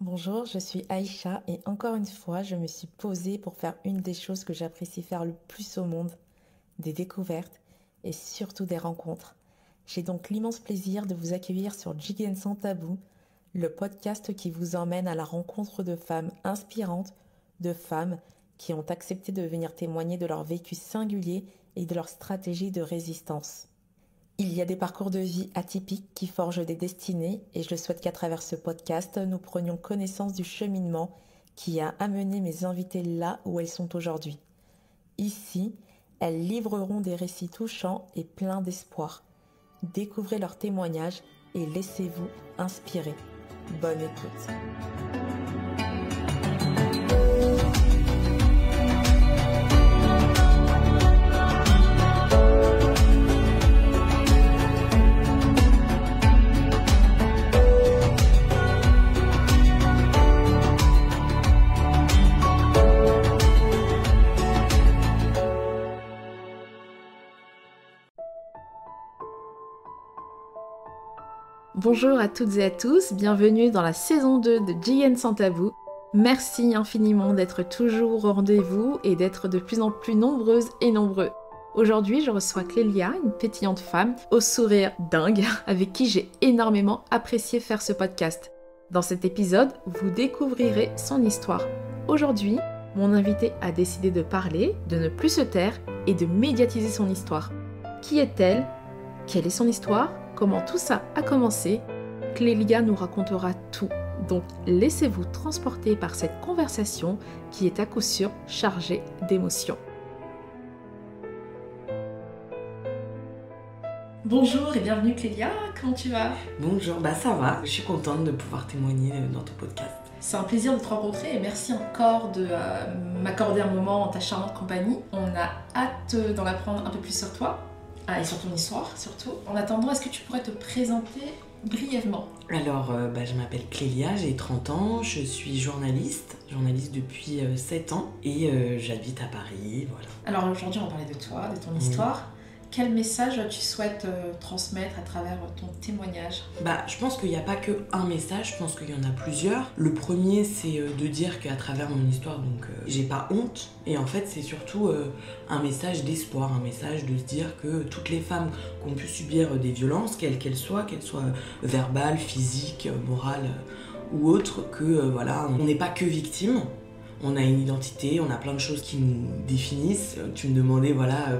Bonjour, je suis Aïcha et encore une fois, je me suis posée pour faire une des choses que j'apprécie faire le plus au monde, des découvertes et surtout des rencontres. J'ai donc l'immense plaisir de vous accueillir sur Jiggen sans tabou, le podcast qui vous emmène à la rencontre de femmes inspirantes, de femmes qui ont accepté de venir témoigner de leur vécu singulier et de leur stratégie de résistance. Il y a des parcours de vie atypiques qui forgent des destinées et je souhaite qu'à travers ce podcast, nous prenions connaissance du cheminement qui a amené mes invités là où elles sont aujourd'hui. Ici, elles livreront des récits touchants et pleins d'espoir. Découvrez leurs témoignages et laissez-vous inspirer. Bonne écoute. Bonjour à toutes et à tous, bienvenue dans la saison 2 de Jiggen sans tabou. Merci infiniment d'être toujours au rendez-vous et d'être de plus en plus nombreuses et nombreux. Aujourd'hui, je reçois Clélia, une pétillante femme au sourire dingue, avec qui j'ai énormément apprécié faire ce podcast. Dans cet épisode, vous découvrirez son histoire. Aujourd'hui, mon invitée a décidé de parler, de ne plus se taire et de médiatiser son histoire. Qui est-elle ? Quelle est son histoire ? Comment tout ça a commencé? Clélia nous racontera tout. Donc laissez-vous transporter par cette conversation qui est à coup sûr chargée d'émotions. Bonjour et bienvenue Clélia, comment tu vas? Bonjour, ça va, je suis contente de pouvoir témoigner dans ton podcast. C'est un plaisir de te rencontrer et merci encore de m'accorder un moment en ta charmante compagnie. On a hâte d'en apprendre un peu plus sur toi. Et sur ton histoire surtout. En attendant, est-ce que tu pourrais te présenter brièvement? Alors, je m'appelle Clélia, j'ai 30 ans, je suis journaliste depuis 7 ans et j'habite à Paris, voilà. Alors aujourd'hui, on va parler de toi, de ton histoire. Quel message tu souhaites transmettre à travers ton témoignage? Je pense qu'il n'y a pas qu'un message, je pense qu'il y en a plusieurs. Le premier, c'est de dire qu'à travers mon histoire, j'ai pas honte. Et en fait, c'est surtout un message d'espoir, un message de se dire que toutes les femmes qui ont pu subir des violences, quelles soient verbales, physiques, morales ou autres, que on n'est pas que victimes. On a une identité, on a plein de choses qui nous définissent. Tu me demandais,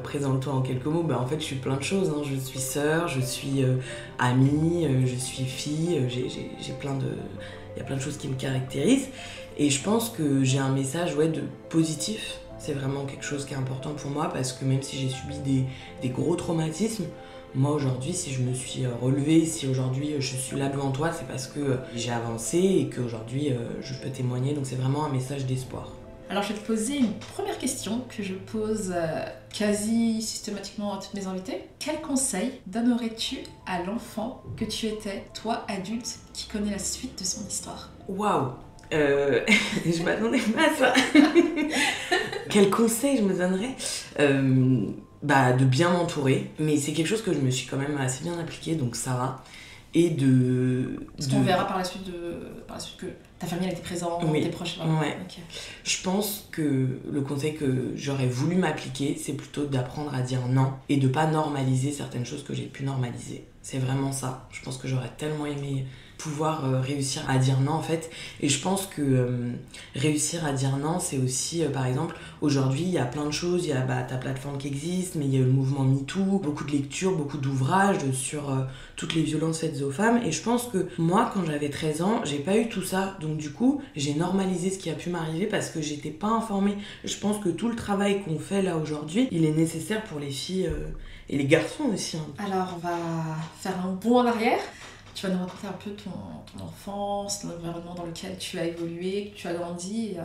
présente-toi en quelques mots. En fait, je suis plein de choses. Je suis sœur, je suis amie, je suis fille. Il y a plein de choses qui me caractérisent. Et je pense que j'ai un message de positif. C'est vraiment quelque chose qui est important pour moi parce que même si j'ai subi des gros traumatismes, moi aujourd'hui, si je me suis relevée, si aujourd'hui je suis là devant toi, c'est parce que j'ai avancé et qu'aujourd'hui je peux témoigner. Donc c'est vraiment un message d'espoir. Alors je vais te poser une première question que je pose quasi systématiquement à toutes mes invités. Quel conseil donnerais-tu à l'enfant que tu étais, toi adulte, qui connaît la suite de son histoire? Waouh, je m'attendais pas à ça. Quel conseil je me donnerais? De bien m'entourer, mais c'est quelque chose que je me suis quand même assez bien appliquée, donc ça va. Et Parce qu'on verra par la suite que ta famille elle était présente, tes proches. Ouais. Okay. Je pense que le conseil que j'aurais voulu m'appliquer, c'est plutôt d'apprendre à dire non et de pas normaliser certaines choses que j'ai pu normaliser. C'est vraiment ça. Je pense que j'aurais tellement aimé pouvoir réussir à dire non en fait, et je pense que réussir à dire non, c'est aussi par exemple aujourd'hui il y a plein de choses, il y a ta plateforme qui existe, mais il y a le mouvement MeToo, beaucoup de lectures, beaucoup d'ouvrages sur toutes les violences faites aux femmes, et je pense que moi quand j'avais 13 ans j'ai pas eu tout ça, donc du coup j'ai normalisé ce qui a pu m'arriver parce que j'étais pas informée. Je pense que tout le travail qu'on fait là aujourd'hui, il est nécessaire pour les filles et les garçons aussi. Alors on va faire un bond en arrière. Tu vas nous raconter un peu ton enfance, l'environnement dans lequel tu as évolué, que tu as grandi.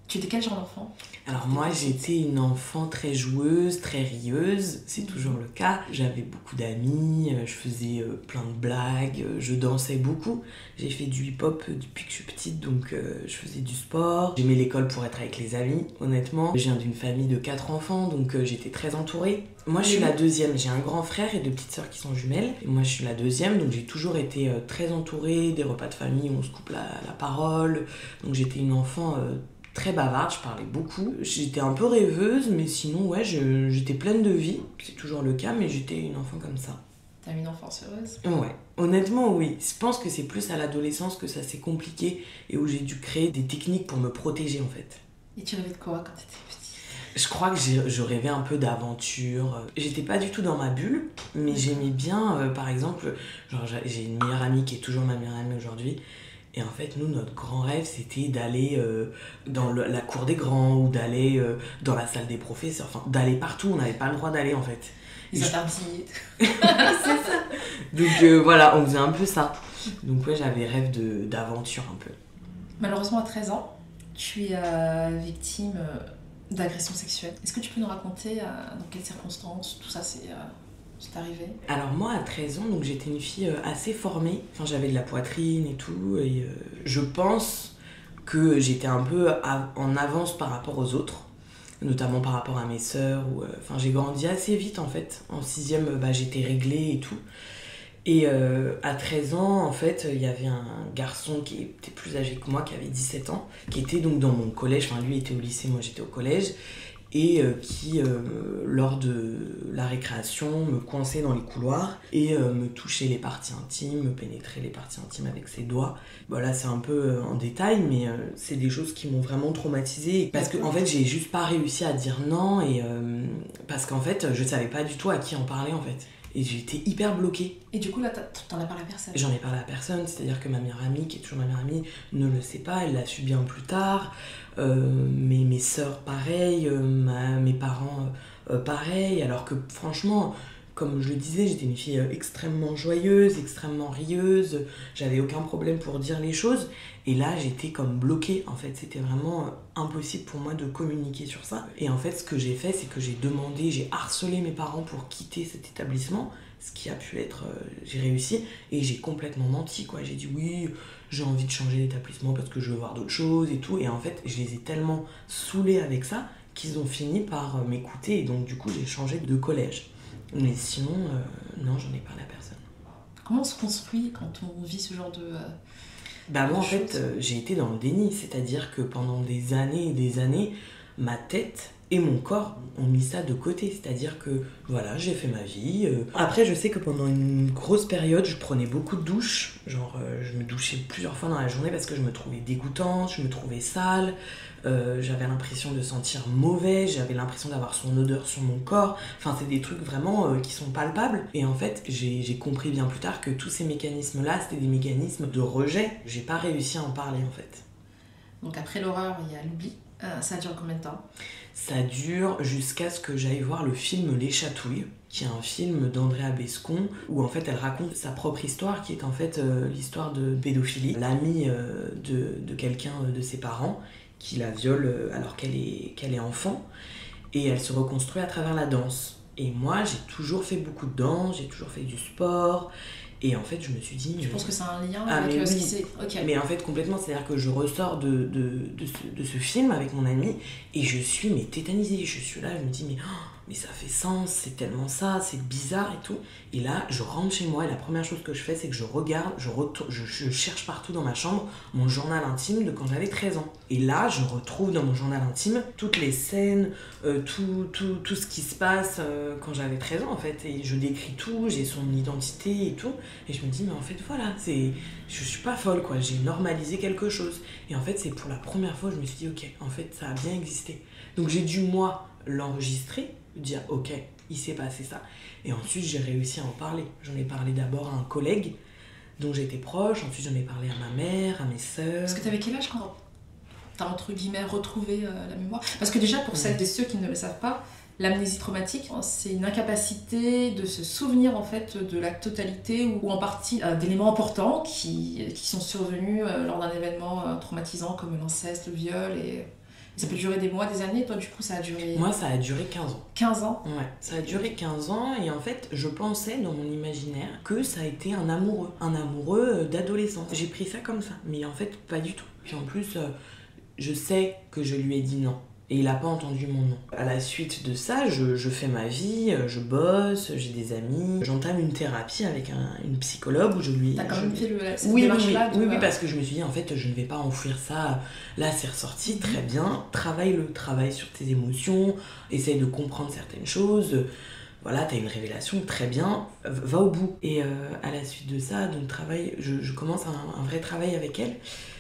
Tu étais quel genre d'enfant? Alors moi, j'étais une enfant très joueuse, très rieuse, c'est toujours le cas. J'avais beaucoup d'amis, je faisais plein de blagues, je dansais beaucoup. J'ai fait du hip-hop depuis que je suis petite, donc je faisais du sport. J'aimais l'école pour être avec les amis, honnêtement. Je viens d'une famille de 4 enfants, donc j'étais très entourée. Moi, je suis la deuxième. J'ai un grand frère et 2 petites sœurs qui sont jumelles. Et moi, je suis la deuxième, donc j'ai toujours été très entourée, des repas de famille où on se coupe la parole. Donc j'étais une enfant... très bavarde, je parlais beaucoup. J'étais un peu rêveuse, mais sinon, ouais, j'étais pleine de vie. C'est toujours le cas, mais j'étais une enfant comme ça. T'as eu une enfance heureuse? Ouais, honnêtement, oui. Je pense que c'est plus à l'adolescence que ça s'est compliqué et où j'ai dû créer des techniques pour me protéger, en fait. Et tu rêvais de quoi quand t'étais petit? Je crois que je rêvais un peu d'aventure. J'étais pas du tout dans ma bulle, mais j'aimais bien, par exemple, genre, j'ai une meilleure amie qui est toujours ma meilleure amie aujourd'hui. Et en fait, nous, notre grand rêve, c'était d'aller dans la cour des grands ou d'aller dans la salle des professeurs. Enfin, d'aller partout. On n'avait pas le droit d'aller, en fait. Les interdits. C'est ça. Donc voilà, on faisait un peu ça. Donc ouais, j'avais rêve d'aventure un peu. Malheureusement, à 13 ans, tu es victime d'agression sexuelle. Est-ce que tu peux nous raconter dans quelles circonstances tout ça c'est arrivé? Alors moi, à 13 ans, donc j'étais une fille assez formée. Enfin, j'avais de la poitrine et tout. Et je pense que j'étais un peu en avance par rapport aux autres, notamment par rapport à mes sœurs. Enfin, j'ai grandi assez vite, en fait. En 6e, j'étais réglée et tout. Et à 13 ans, en fait, il y avait un garçon qui était plus âgé que moi, qui avait 17 ans, qui était donc dans mon collège. Enfin, lui était au lycée, moi j'étais au collège. Et qui, lors de la récréation, me coinçait dans les couloirs et me touchait les parties intimes, me pénétrait les parties intimes avec ses doigts. Bon, là, c'est un peu en détail, mais c'est des choses qui m'ont vraiment traumatisée. Parce qu'en fait, j'ai juste pas réussi à dire non, et parce qu'en fait, je savais pas du tout à qui en parler, en fait. Et j'étais hyper bloquée. Et du coup, là, t'en as parlé à personne? J'en ai parlé à personne, c'est-à-dire que ma meilleure amie, qui est toujours ma meilleure amie, ne le sait pas, elle l'a su bien plus tard. Mes sœurs, pareil, mes parents, pareil. Alors que franchement, comme je le disais, j'étais une fille extrêmement joyeuse, extrêmement rieuse. J'avais aucun problème pour dire les choses. Et là, j'étais comme bloquée, en fait. C'était vraiment impossible pour moi de communiquer sur ça. Et en fait, ce que j'ai fait, c'est que j'ai harcelé mes parents pour quitter cet établissement. Ce qui a pu être... j'ai réussi. Et j'ai complètement menti, quoi. J'ai dit oui, j'ai envie de changer d'établissement parce que je veux voir d'autres choses et tout. Et en fait, je les ai tellement saoulés avec ça qu'ils ont fini par m'écouter. Et donc, du coup, j'ai changé de collège. Mais sinon, non, j'en ai parlé à personne. Comment on se construit quand on vit ce genre de... moi, en fait, j'ai été dans le déni. C'est-à-dire que pendant des années et des années, ma tête et mon corps ont mis ça de côté. C'est-à-dire que, voilà, j'ai fait ma vie. Après, je sais que pendant une grosse période, je prenais beaucoup de douches. Genre, je me douchais plusieurs fois dans la journée parce que je me trouvais dégoûtante, je me trouvais sale. J'avais l'impression de sentir mauvais, j'avais l'impression d'avoir son odeur sur mon corps. Enfin, c'est des trucs vraiment qui sont palpables. Et en fait, j'ai compris bien plus tard que tous ces mécanismes-là, c'était des mécanismes de rejet. J'ai pas réussi à en parler, en fait. Donc après l'horreur, il y a l'oubli. Ça dure combien de temps? Ça dure jusqu'à ce que j'aille voir le film Les Chatouilles, qui est un film d'Andrea Bescon, où en fait elle raconte sa propre histoire, qui est en fait l'histoire de pédophilie. L'amie de quelqu'un de ses parents, qui la viole alors qu'elle est enfant, et elle se reconstruit à travers la danse. Et moi, j'ai toujours fait beaucoup de danse, j'ai toujours fait du sport, et en fait, je me suis dit... Tu penses que ça a un lien avec ce qui s'est... Okay. Mais en fait, complètement, c'est-à-dire que je ressors de ce film avec mon ami, et je suis tétanisée. Je suis là, je me dis, mais ça fait sens, c'est tellement ça, c'est bizarre et tout. Et là, je rentre chez moi, et la première chose que je fais, c'est que je regarde, je cherche partout dans ma chambre mon journal intime de quand j'avais 13 ans. Et là, je retrouve dans mon journal intime toutes les scènes, tout ce qui se passe quand j'avais 13 ans, en fait. Et je décris tout, j'ai son identité et tout. Et je me dis, mais en fait, voilà, je suis pas folle, quoi. J'ai normalisé quelque chose. Et en fait, c'est pour la première fois, je me suis dit, ok, en fait, ça a bien existé. Donc j'ai dû, moi, l'enregistrer, dire, ok, il s'est passé ça. Et ensuite, j'ai réussi à en parler. J'en ai parlé d'abord à un collègue dont j'étais proche. Ensuite, j'en ai parlé à ma mère, à mes sœurs. Parce que t'avais quel âge quand t'as, entre guillemets, retrouvé la mémoire? Parce que déjà, pour celles et ceux qui ne le savent pas, l'amnésie traumatique, c'est une incapacité de se souvenir en fait de la totalité ou en partie d'éléments importants qui sont survenus lors d'un événement traumatisant comme l'inceste, le viol Ça peut durer des mois, des années, toi du coup ça a duré... Moi ça a duré 15 ans. 15 ans? Ouais, ça a duré 15 ans et en fait je pensais dans mon imaginaire que ça a été un amoureux d'adolescence. J'ai pris ça comme ça, mais en fait pas du tout. Puis en plus, je sais que je lui ai dit non. Et il n'a pas entendu mon nom. À la suite de ça, je fais ma vie, je bosse, j'ai des amis. J'entame une thérapie avec une psychologue où je lui... T'as quand même fait cette oui, démarche-là oui, parce que je me suis dit, en fait, je ne vais pas enfouir ça. Là, c'est ressorti, très bien. Travaille sur tes émotions, essaye de comprendre certaines choses. Voilà, t'as une révélation, très bien, va au bout. Et à la suite de ça, donc je commence un vrai travail avec elle.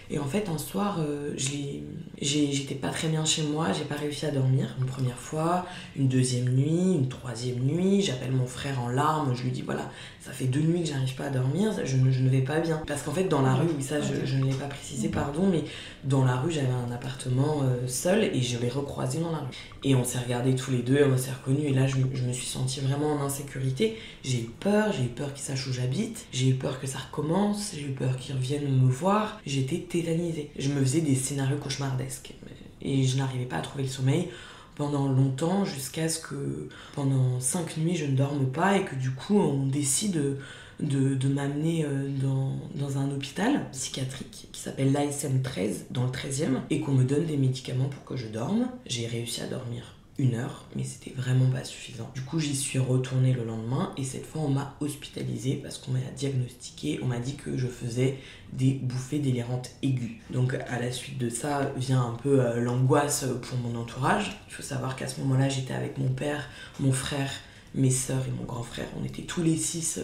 Et en fait, un soir, j'étais pas très bien chez moi, j'ai pas réussi à dormir. Une première fois, une deuxième nuit, une troisième nuit, j'appelle mon frère en larmes, je lui dis voilà, ça fait 2 nuits que j'arrive pas à dormir, je ne vais pas bien. Parce qu'en fait, dans la rue, oui, ça je ne l'ai pas précisé, pardon, mais dans la rue, j'avais un appartement seul et je l'ai recroisé dans la rue. Et on s'est regardés tous les deux, on s'est reconnus et là, je me suis sentie vraiment en insécurité. J'ai eu peur qu'il sache où j'habite, j'ai eu peur que ça recommence, j'ai eu peur qu'il revienne me voir, j'étais tétanisée. Je me faisais des scénarios cauchemardesques et je n'arrivais pas à trouver le sommeil pendant longtemps, jusqu'à ce que pendant 5 nuits je ne dorme pas et que du coup on décide de m'amener dans un hôpital psychiatrique qui s'appelle l'ASM 13 dans le 13e et qu'on me donne des médicaments pour que je dorme. J'ai réussi à dormir 1 heure, mais c'était vraiment pas suffisant. Du coup, j'y suis retournée le lendemain et cette fois, on m'a hospitalisée parce qu'on m'a diagnostiqué, on m'a dit que je faisais des bouffées délirantes aiguës. Donc, à la suite de ça, vient un peu l'angoisse pour mon entourage. Il faut savoir qu'à ce moment-là, j'étais avec mon père, mon frère, mes sœurs et mon grand frère. On était tous les 6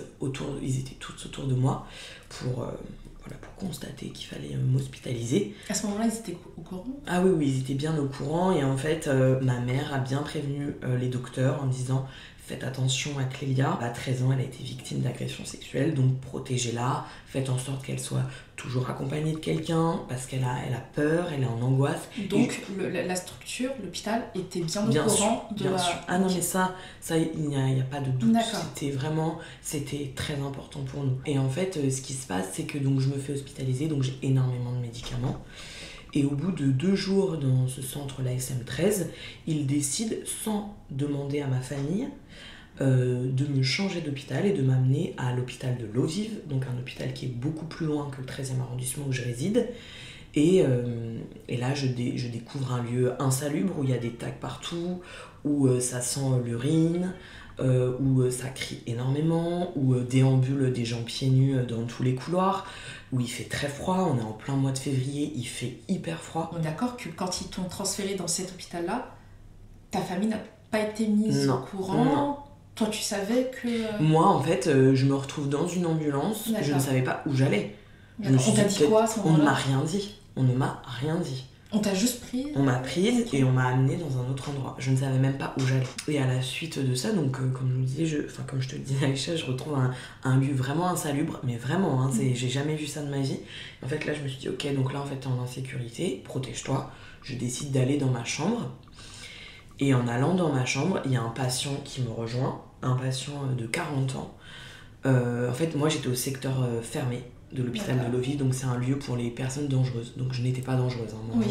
ils étaient tous autour de moi pour constater qu'il fallait m'hospitaliser. À ce moment-là, ils étaient au courant? Ah oui, ils étaient bien au courant et en fait, ma mère a bien prévenu les docteurs en disant faites attention à Clélia. À 13 ans, elle a été victime d'agression sexuelle, donc protégez-la, faites en sorte qu'elle soit toujours accompagnée de quelqu'un parce qu'elle a peur, elle est en angoisse. Donc la structure, l'hôpital, était bien au courant de bien sûr. Ah non, mais ça il n'y a pas de doute. D'accord. C'était très important pour nous. Et en fait, ce qui se passe, c'est que donc, je me fais hospitaliser, donc j'ai énormément de médicaments. Et au bout de 2 jours dans ce centre, l'ASM 13, ils décident, sans demander à ma famille, de me changer d'hôpital et de m'amener à l'hôpital de Lwow, donc un hôpital qui est beaucoup plus loin que le 13e arrondissement où je réside. Et là, je découvre un lieu insalubre où il y a des tags partout, où ça sent l'urine, où ça crie énormément, où déambulent des gens pieds nus dans tous les couloirs, où il fait très froid, on est en plein mois de février, il fait hyper froid. On est d'accord que quand ils t'ont transféré dans cet hôpital-là, ta famille n'a pas été mise au courant? Non. Toi, tu savais que... Moi, en fait, je me retrouve dans une ambulance, je ne savais pas où j'allais. On t'a dit quoi à ce moment-là? On ne m'a rien dit. On ne m'a rien dit. On t'a juste prise? On m'a prise et on m'a amenée dans un autre endroit. Je ne savais même pas où j'allais. Et à la suite de ça, donc comme je te le disais Aïcha, je retrouve un lieu vraiment insalubre, mais vraiment, hein, j'ai jamais vu ça de ma vie. En fait là je me suis dit ok, donc là en fait t'es en insécurité, protège-toi. Je décide d'aller dans ma chambre. Et en allant dans ma chambre, il y a un patient qui me rejoint, un patient de 40 ans. En fait moi j'étais au secteur fermé de l'hôpital de Lwow, donc c'est un lieu pour les personnes dangereuses. Donc je n'étais pas dangereuse, hein. Moi,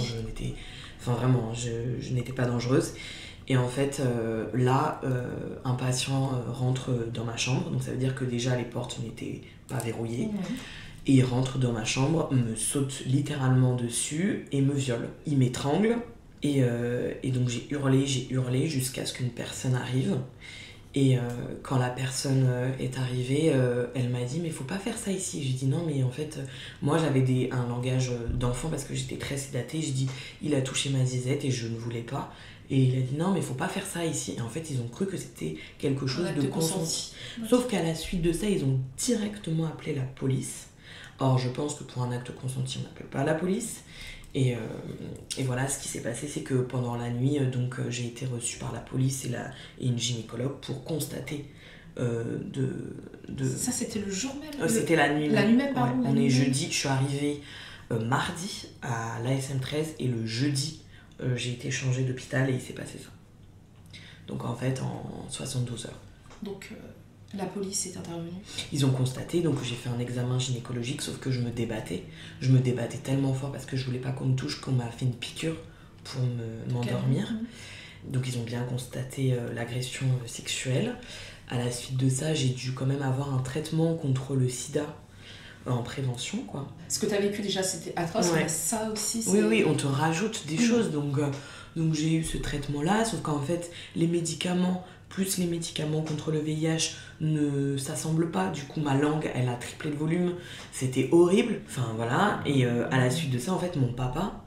je n'étais pas dangereuse. Et en fait, là, un patient rentre dans ma chambre, donc ça veut dire que déjà les portes n'étaient pas verrouillées. Et il rentre dans ma chambre, me saute littéralement dessus et me viole. Il m'étrangle, et donc j'ai hurlé jusqu'à ce qu'une personne arrive. Et quand la personne est arrivée, elle m'a dit mais faut pas faire ça ici. J'ai dit non mais en fait moi j'avais un langage d'enfant parce que j'étais très sédatée. J'ai dit il a touché ma zizette et je ne voulais pas. Et il a dit non mais faut pas faire ça ici. Et en fait ils ont cru que c'était quelque chose de consenti. Sauf qu'à la suite de ça ils ont directement appelé la police. Or je pense que pour un acte consenti on n'appelle pas la police. Et voilà, ce qui s'est passé, c'est que pendant la nuit, j'ai été reçue par la police et une gynécologue pour constater Ça, c'était le jour même? C'était la nuit même. La nuit même, pardon. Ouais, on est jeudi, je suis arrivée mardi à l'ASM 13 et le jeudi, j'ai été changée d'hôpital et il s'est passé ça. Donc en fait, en 72 heures. Donc... La police est intervenue? Ils ont constaté, donc j'ai fait un examen gynécologique, sauf que je me débattais. Je me débattais tellement fort parce que je voulais pas qu'on me touche, qu'on m'a fait une piqûre pour m'endormir. Donc ils ont bien constaté l'agression sexuelle. À la suite de ça, j'ai dû quand même avoir un traitement contre le sida en prévention, quoi. Ce que tu as vécu déjà, c'était atroce, Ouais. mais ça aussi, c'est... Oui, on te rajoute des choses. Donc j'ai eu ce traitement-là, sauf qu'en fait, les médicaments, plus les médicaments contre le VIH, ne s'assemblent pas. Du coup, ma langue, elle a triplé de volume. C'était horrible. Enfin, voilà. Et à la suite de ça, en fait, mon papa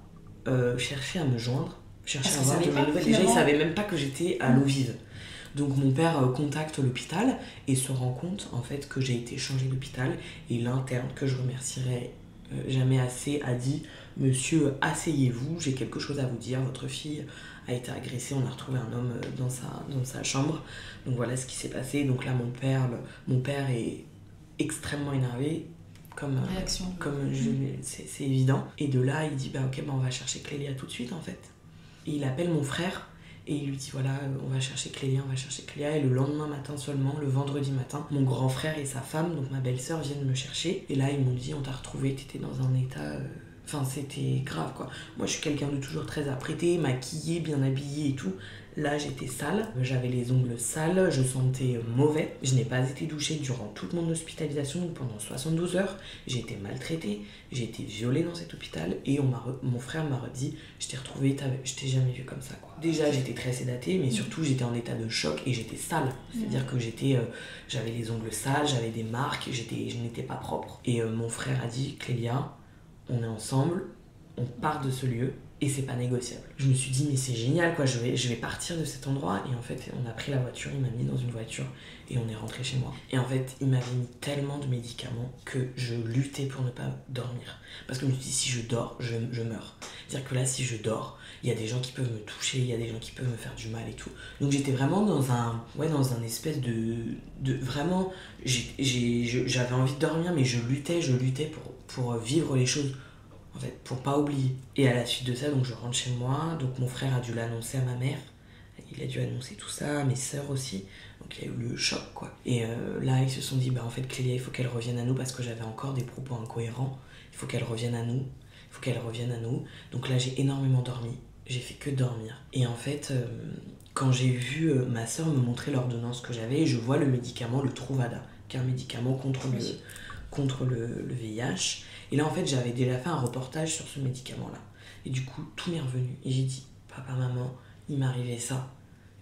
cherchait à me joindre, cherchait à avoir de mes nouvelles. Déjà, il savait même pas que j'étais à l'eau vive. Donc mon père contacte l'hôpital et se rend compte en fait que j'ai été changée d'hôpital, et l'interne, que je remercierai jamais assez, a dit: monsieur, asseyez-vous, j'ai quelque chose à vous dire, votre fille a été agressée, on a retrouvé un homme dans sa chambre. Donc voilà ce qui s'est passé. Donc là mon père est extrêmement énervé, comme c'est évident, et de là il dit bah ok, bah on va chercher Clélia tout de suite en fait. Et il appelle mon frère et il lui dit voilà, on va chercher Clélia. Et le lendemain matin seulement, le vendredi matin, mon grand frère et sa femme, donc ma belle-sœur, viennent me chercher. Et là ils m'ont dit on t'a retrouvé, t'étais dans un état... Enfin c'était grave quoi. Moi je suis quelqu'un de toujours très apprêté, maquillé, bien habillé et tout. Là j'étais sale, j'avais les ongles sales, je sentais mauvais. Je n'ai pas été douchée durant toute mon hospitalisation, donc pendant 72 heures. J'ai été maltraitée, j'ai été violée dans cet hôpital, et mon frère m'a redit je t'ai retrouvée, je t'ai jamais vue comme ça quoi. Déjà j'étais très sédatée, mais surtout j'étais en état de choc et j'étais sale. C'est-à-dire que j'avais les ongles sales, j'avais des marques, je n'étais pas propre. Et mon frère a dit Clélia, on est ensemble, on part de ce lieu et c'est pas négociable. Je me suis dit mais c'est génial quoi, je vais partir de cet endroit. Et en fait on a pris la voiture, il m'a mis dans une voiture et on est rentré chez moi. Et en fait il m'avait mis tellement de médicaments que je luttais pour ne pas dormir. Parce que je me suis dit si je dors, je meurs. C'est-à-dire que là si je dors, il y a des gens qui peuvent me toucher, il y a des gens qui peuvent me faire du mal et tout. Donc j'étais vraiment dans un espèce de vraiment, j'avais envie de dormir mais je luttais pour vivre les choses, en fait, pour pas oublier. Et à la suite de ça, donc je rentre chez moi, donc mon frère a dû l'annoncer à ma mère, il a dû annoncer tout ça, à mes sœurs aussi, donc il y a eu le choc quoi. Et là ils se sont dit bah en fait Clélia il faut qu'elle revienne à nous, parce que j'avais encore des propos incohérents, il faut qu'elle revienne à nous, donc là j'ai énormément dormi, j'ai fait que dormir. Et en fait quand j'ai vu ma sœur me montrer l'ordonnance que j'avais, je vois le médicament, le Truvada, qui est un médicament contre le VIH. Et là en fait j'avais déjà fait un reportage sur ce médicament là, et du coup tout m'est revenu et j'ai dit papa, maman, il m'est arrivé ça,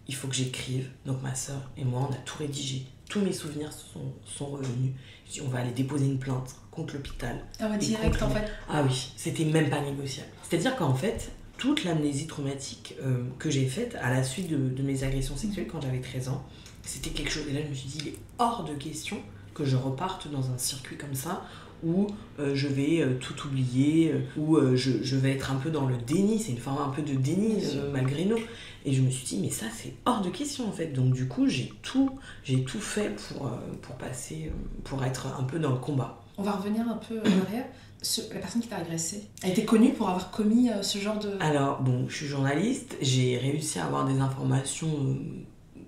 il faut que j'écrive. Donc ma soeur et moi on a tout rédigé, tous mes souvenirs sont revenus. J'ai dit on va aller déposer une plainte contre l'hôpital. Ah ouais, direct en fait. Ah oui, c'était même pas négociable. C'est à dire qu'en fait toute l'amnésie traumatique que j'ai faite à la suite de mes agressions sexuelles quand j'avais 13 ans, c'était quelque chose. Et là je me suis dit il est hors de question que je reparte dans un circuit comme ça où je vais tout oublier, où je vais être un peu dans le déni. C'est une forme un peu de déni malgré nous. Et je me suis dit mais ça c'est hors de question en fait. Donc du coup j'ai tout fait pour passer, pour être un peu dans le combat. On va revenir un peu en arrière. La personne qui t'a agressée, elle était connue pour avoir commis ce genre de... Alors bon, je suis journaliste, j'ai réussi à avoir des informations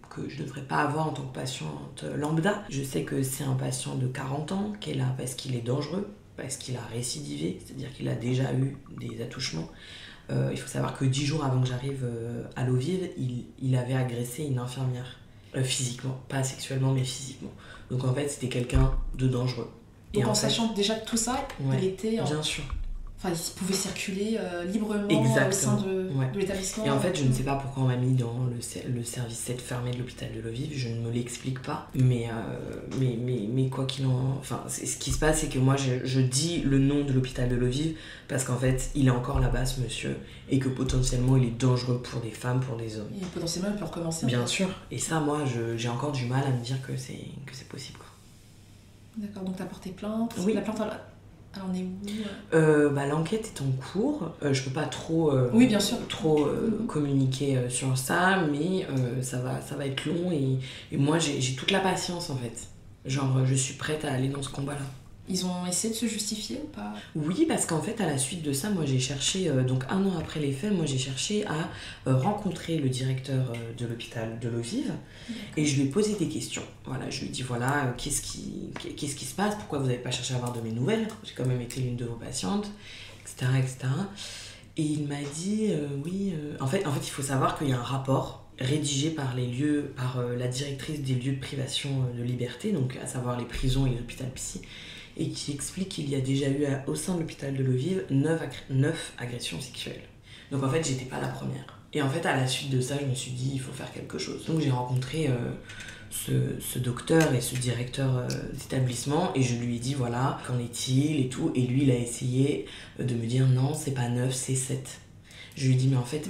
que je ne devrais pas avoir en tant que patiente lambda. Je sais que c'est un patient de 40 ans qui est là parce qu'il est dangereux, parce qu'il a récidivé, c'est-à-dire qu'il a déjà eu des attouchements. Il faut savoir que 10 jours avant que j'arrive à l'eau vive, il avait agressé une infirmière, physiquement, pas sexuellement mais physiquement. Donc en fait c'était quelqu'un de dangereux. Donc et en sachant déjà tout ça, ouais, il était... Bien sûr. Enfin, il pouvait circuler librement Exactement. Au sein de l'établissement. Et en fait, je ne sais pas pourquoi on m'a mis dans le service 7 fermé de l'hôpital de l'eau-vive, je ne me l'explique pas. Mais quoi qu'il en... Enfin, ce qui se passe, c'est que moi, je dis le nom de l'hôpital de l'eau-vive parce qu'en fait, il est encore là-bas, ce monsieur, et que potentiellement, il est dangereux pour des femmes, pour des hommes. Et potentiellement, il peut recommencer. Bien sûr. Et ça, moi, j'ai encore du mal à me dire que c'est possible, quoi. D'accord, donc t'as porté plainte. Oui. La plainte, elle en est où L'enquête est en cours. Je peux pas trop, oui, bien sûr. communiquer sur ça, mais ça va être long et moi j'ai toute la patience en fait. Genre je suis prête à aller dans ce combat-là. Ils ont essayé de se justifier ou pas? Oui, parce qu'en fait, à la suite de ça, moi j'ai cherché, donc 1 an après les faits, moi j'ai cherché à rencontrer le directeur de l'hôpital de l'eau vive et je lui ai posé des questions. Voilà, je lui ai dit voilà, qu'est-ce qui se passe? Pourquoi vous n'avez pas cherché à avoir de mes nouvelles? J'ai quand même été l'une de vos patientes, etc. etc. Et il m'a dit, oui... En fait, il faut savoir qu'il y a un rapport rédigé par la directrice des lieux de privation de liberté, donc à savoir les prisons et les hôpitaux psy, et qui explique qu'il y a déjà eu au sein de l'hôpital de Lviv 9 agressions sexuelles. Donc en fait, j'étais pas la première. Et en fait, à la suite de ça, je me suis dit, il faut faire quelque chose. Donc j'ai rencontré ce docteur et ce directeur d'établissement, et je lui ai dit, voilà, qu'en est-il et tout. Et lui, il a essayé de me dire, non, c'est pas 9, c'est 7. Je lui ai dit, mais en fait,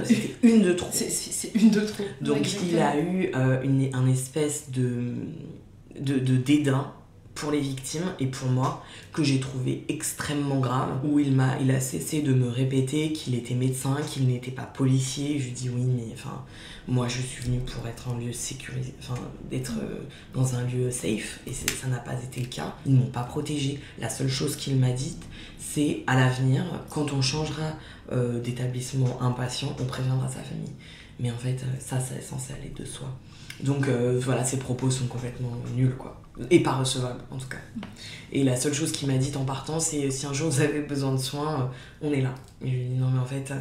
c'était une de trop. C'est une de trop. Donc exactement. Il a eu un espèce de dédain pour les victimes et pour moi, que j'ai trouvé extrêmement grave, où il a cessé de me répéter qu'il était médecin, qu'il n'était pas policier. Je lui dis oui, mais enfin, moi je suis venue pour être en lieu sécurisé, enfin, d'être dans un lieu safe, et ça n'a pas été le cas. Ils ne m'ont pas protégée. La seule chose qu'il m'a dite, c'est à l'avenir, quand on changera d'établissement un patient, on préviendra sa famille. Mais en fait, ça c'est censé aller de soi. Donc voilà, ses propos sont complètement nuls, quoi. Et pas recevables, en tout cas. Et la seule chose qu'il m'a dit en partant, c'est si un jour vous avez besoin de soins, on est là. Et je lui ai dit non, mais en fait,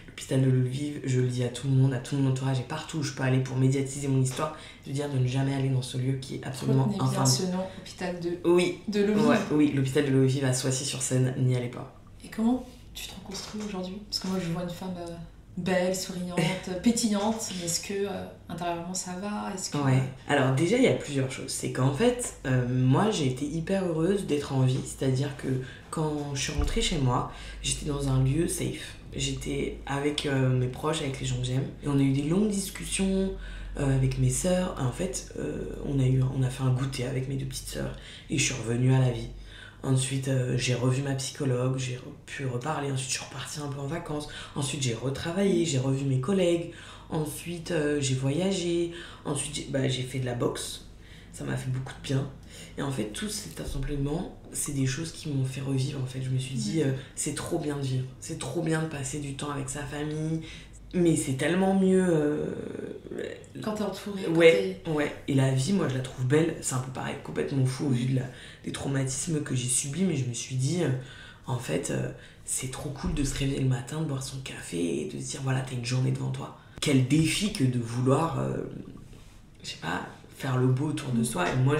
l'hôpital de Lviv, je le dis à tout le monde, à tout mon entourage, et partout où je peux aller pour médiatiser mon histoire, de dire de ne jamais aller dans ce lieu qui est absolument infâme. Bien ce nom, hôpital de Lviv. Ouais, oui, l'hôpital de Lviv à Soissy-sur-Seine, n'y allez pas. Et comment tu te reconstruis aujourd'hui? Parce que moi, je vois une femme... belle, souriante, pétillante, mais est-ce que intérieurement ça va? Ouais, alors déjà il y a plusieurs choses. C'est qu'en fait, moi j'ai été hyper heureuse d'être en vie, c'est-à-dire que quand je suis rentrée chez moi, j'étais dans un lieu safe. J'étais avec mes proches, avec les gens que j'aime, et on a eu des longues discussions avec mes sœurs. En fait, on a fait un goûter avec mes deux petites sœurs, et je suis revenue à la vie. Ensuite, j'ai revu ma psychologue, j'ai pu reparler. Ensuite, je suis repartie un peu en vacances. Ensuite, j'ai retravaillé, j'ai revu mes collègues. Ensuite, j'ai voyagé. Ensuite, j'ai fait de la boxe. Ça m'a fait beaucoup de bien. Et en fait, tout cet assemblement, c'est des choses qui m'ont fait revivre. En fait, je me suis dit, c'est trop bien de vivre. C'est trop bien de passer du temps avec sa famille. Mais c'est tellement mieux... Quand t'es entourée. Ouais. Et la vie, moi, je la trouve belle. C'est un peu pareil, complètement fou au vu des traumatismes que j'ai subis. Mais je me suis dit, en fait, c'est trop cool de se réveiller le matin, de boire son café et de se dire, voilà, t'as une journée devant toi. Quel défi que de vouloir, je sais pas, faire le beau autour de soi. Et moi,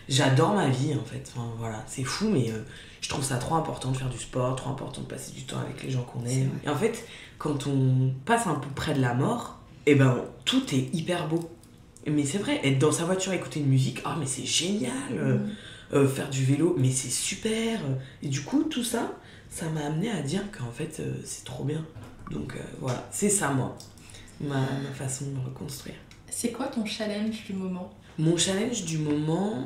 j'adore ma vie, en fait. Enfin, voilà, c'est fou, mais je trouve ça trop important de faire du sport, trop important de passer du temps avec les gens qu'on aime. Et en fait... Quand on passe un peu près de la mort, tout est hyper beau. Mais c'est vrai, être dans sa voiture, écouter une musique, mais c'est génial. Faire du vélo, mais c'est super. Et du coup, tout ça, ça m'a amené à dire qu'en fait, c'est trop bien. Donc voilà, c'est ça, moi, ma façon de me reconstruire. C'est quoi ton challenge du moment? Mon challenge du moment,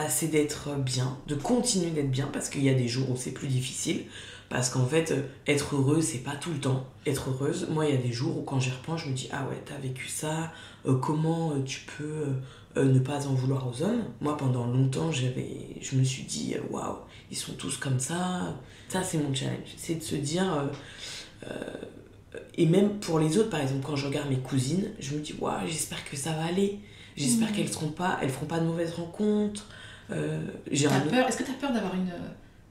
c'est d'être bien, de continuer d'être bien, parce qu'il y a des jours où c'est plus difficile. Parce qu'en fait, être heureuse, c'est pas tout le temps. Être heureuse, moi, il y a des jours où quand j'y repense, je me dis, ah ouais, t'as vécu ça, comment tu peux ne pas en vouloir aux hommes? Moi, pendant longtemps, je me suis dit, waouh, ils sont tous comme ça. Ça, c'est mon challenge. C'est de se dire... et même pour les autres, par exemple, quand je regarde mes cousines, je me dis, waouh, j'espère que ça va aller. J'espère qu'elles feront pas de mauvaises rencontres. Est-ce que t'as peur d'avoir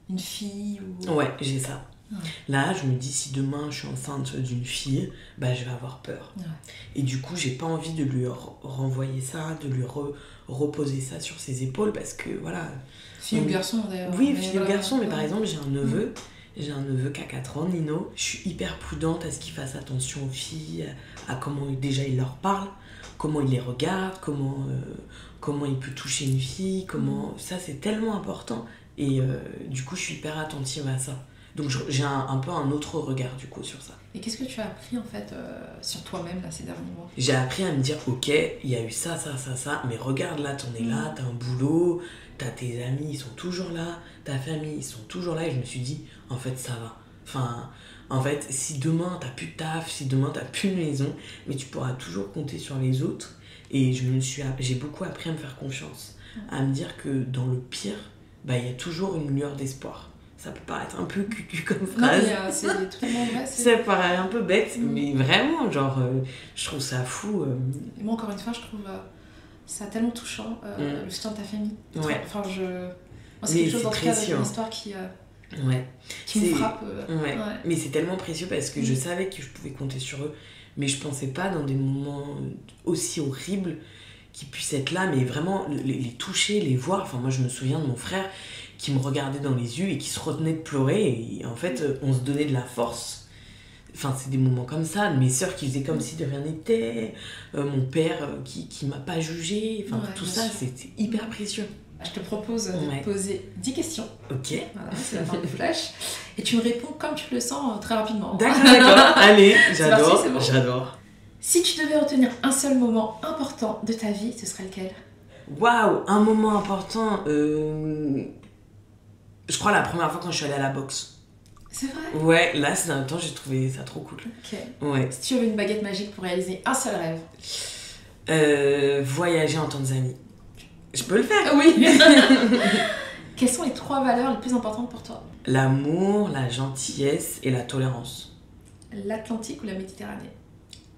une fille ou... Ouais, j'ai ça. Ouais. Là, je me dis, si demain je suis enceinte d'une fille, je vais avoir peur. Ouais. Et du coup, j'ai pas envie de lui renvoyer ça, de lui reposer ça sur ses épaules, parce que voilà... Fille ou garçon, d'ailleurs. Oui, fille ou garçon, mais par exemple, j'ai un neveu qui a 4 ans, Nino. Je suis hyper prudente à ce qu'il fasse attention aux filles, à comment déjà il leur parle, comment il les regarde, comment il peut toucher une fille, ça, c'est tellement important. Et du coup, je suis hyper attentive à ça. Donc j'ai un peu un autre regard du coup sur ça. Et qu'est-ce que tu as appris en fait sur toi-même là, ces derniers mois? J'ai appris à me dire, ok, il y a eu ça, mais regarde là, t'en es là, t'as un boulot, t'as tes amis, ils sont toujours là, ta famille, ils sont toujours là. Et je me suis dit, en fait, ça va. Enfin, en fait, si demain t'as plus de taf, si demain t'as plus de maison, mais tu pourras toujours compter sur les autres. Et j'ai beaucoup appris à me faire confiance, à me dire que dans le pire, il y a toujours une lueur d'espoir. Ça peut paraître un peu cucu comme phrase. Non, mais c'est totalement vrai. Ça paraît un peu bête, mais vraiment, je trouve ça fou. Et moi, encore une fois, je trouve ça tellement touchant, le soutien de ta famille. Ouais. Enfin, moi, c'est quelque chose dans le cadre d'une histoire Ouais. qui me frappent. Ouais. Mais c'est tellement précieux parce que je savais que je pouvais compter sur eux, mais je pensais pas dans des moments aussi horribles qu'ils puissent être là, mais vraiment les toucher, les voir. Enfin, moi, je me souviens de mon frère qui me regardait dans les yeux et qui se retenait de pleurer, et en fait, on se donnait de la force. Enfin, c'est des moments comme ça, mes sœurs qui faisaient comme si de rien n'était, mon père qui m'a pas jugé, enfin, tout ça, c'est hyper précieux. Je te propose de te poser 10 questions. Ok. Voilà, c'est la fin du flash. Et tu me réponds comme tu le sens très rapidement. D'accord. Allez, j'adore. Parti, c'est bon. J'adore. Si tu devais retenir un seul moment important de ta vie, ce serait lequel? Waouh, un moment important. Je crois la première fois quand je suis allée à la boxe. C'est vrai? Ouais, là, c'est dans le temps, j'ai trouvé ça trop cool. Ok. Ouais. Si tu avais une baguette magique pour réaliser un seul rêve? Voyager en Tanzanie. Je peux le faire. Oui. Quelles sont les 3 valeurs les plus importantes pour toi? L'amour, la gentillesse et la tolérance. L'Atlantique ou la Méditerranée?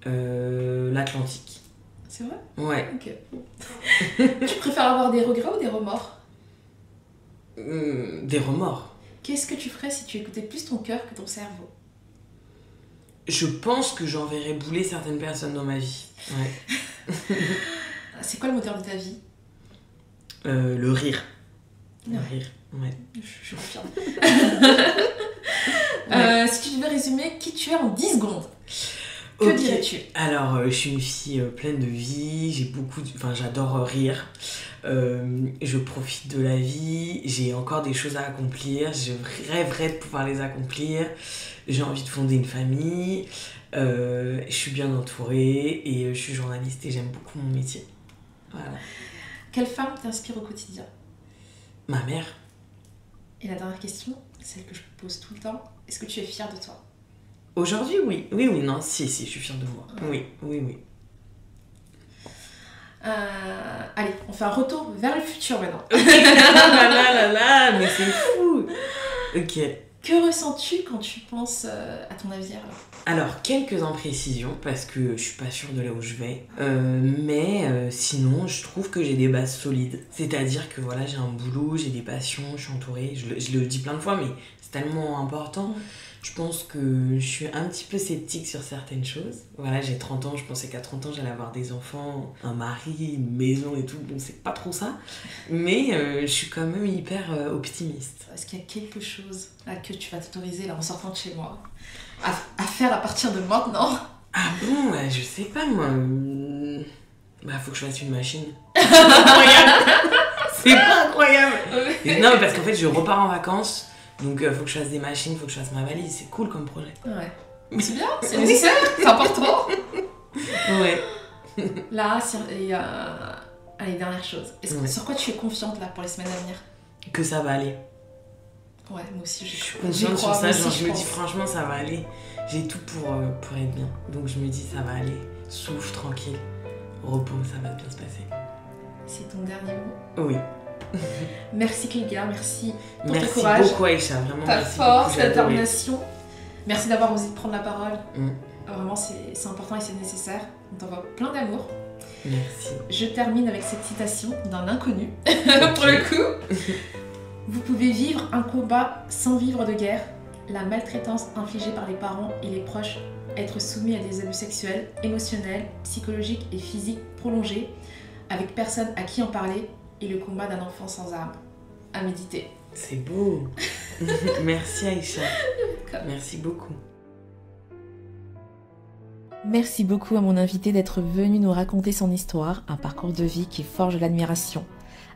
L'Atlantique. C'est vrai? Ouais. Ok. Tu préfères avoir des regrets ou des remords? Des remords. Qu'est-ce que tu ferais si tu écoutais plus ton cœur que ton cerveau? Je pense que j'enverrais bouler certaines personnes dans ma vie. Ouais. C'est quoi le moteur de ta vie? Le rire. Le rire, ouais. Je confirme. Si tu devais résumer qui tu es en 10 secondes, que dirais-tu? Alors, je suis une fille pleine de vie, j'adore rire. Je profite de la vie, j'ai encore des choses à accomplir, je rêverais de pouvoir les accomplir, j'ai envie de fonder une famille, je suis bien entourée et je suis journaliste et j'aime beaucoup mon métier. Voilà. Quelle femme t'inspire au quotidien? Ma mère. Et la dernière question, celle que je pose tout le temps, est-ce que tu es fière de toi? Aujourd'hui, oui. Oui, non, si, je suis fière de moi. Oui. Allez, on fait un retour vers le futur maintenant. Mais c'est fou. Ok. Que ressens-tu quand tu penses à ton avenir là? Alors, quelques imprécisions, parce que je suis pas sûre de là où je vais. Mais sinon, je trouve que j'ai des bases solides. C'est-à-dire que voilà, j'ai un boulot, j'ai des passions, je suis entourée. Je le dis plein de fois, mais c'est tellement important. Je pense que je suis un petit peu sceptique sur certaines choses. Voilà, j'ai 30 ans, je pensais qu'à 30 ans, j'allais avoir des enfants, un mari, une maison et tout. Bon, c'est pas trop ça. Mais je suis quand même hyper optimiste. Est-ce qu'il y a quelque chose là, que tu vas t'autoriser là, en sortant de chez moi à faire à partir de maintenant? Ah bon, je sais pas moi. Faut que je fasse une machine. C'est pas incroyable. Non, parce qu'en fait, je repars en vacances. Donc faut que je fasse des machines, faut que je fasse ma valise, c'est cool comme projet. Ouais. C'est bien, c'est nécessaire, c'est important. Ouais. Là, allez, dernière chose. Sur quoi tu es confiante là pour les semaines à venir? Que ça va aller. Ouais, moi aussi je suis confiante sur ça, genre je me dis franchement ça va aller. J'ai tout pour être bien. Donc je me dis ça va aller. Souffle, tranquille, repos, ça va bien se passer. C'est ton dernier mot? Oui. Merci Clélia, merci pour ton courage. Merci beaucoup Aïcha, vraiment. Ta force, ta détermination. Merci d'avoir osé prendre la parole. Vraiment, c'est important et c'est nécessaire. On t'envoie plein d'amour. Merci. Je termine avec cette citation d'un inconnu, pour le coup. Vous pouvez vivre un combat sans vivre de guerre. La maltraitance infligée par les parents et les proches, être soumis à des abus sexuels, émotionnels, psychologiques et physiques prolongés, avec personne à qui en parler, et le combat d'un enfant sans âme. À méditer. C'est beau. Merci Aïcha. Merci beaucoup. Merci beaucoup à mon invité d'être venu nous raconter son histoire, un parcours de vie qui forge l'admiration.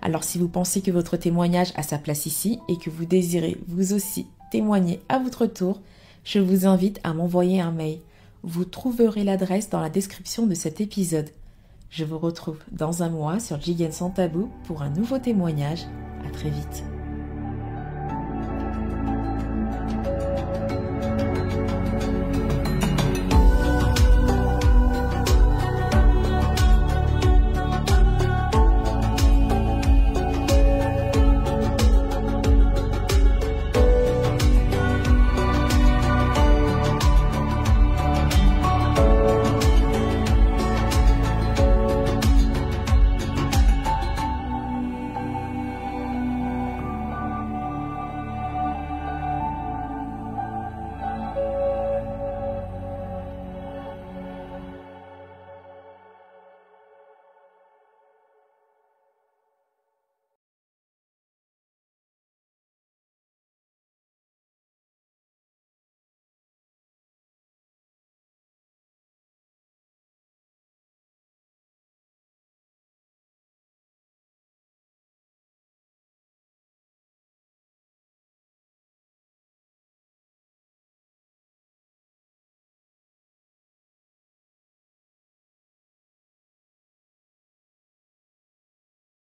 Alors si vous pensez que votre témoignage a sa place ici et que vous désirez vous aussi témoigner à votre tour, je vous invite à m'envoyer un mail. Vous trouverez l'adresse dans la description de cet épisode. Je vous retrouve dans un mois sur Jigen Sans Tabou pour un nouveau témoignage. À très vite.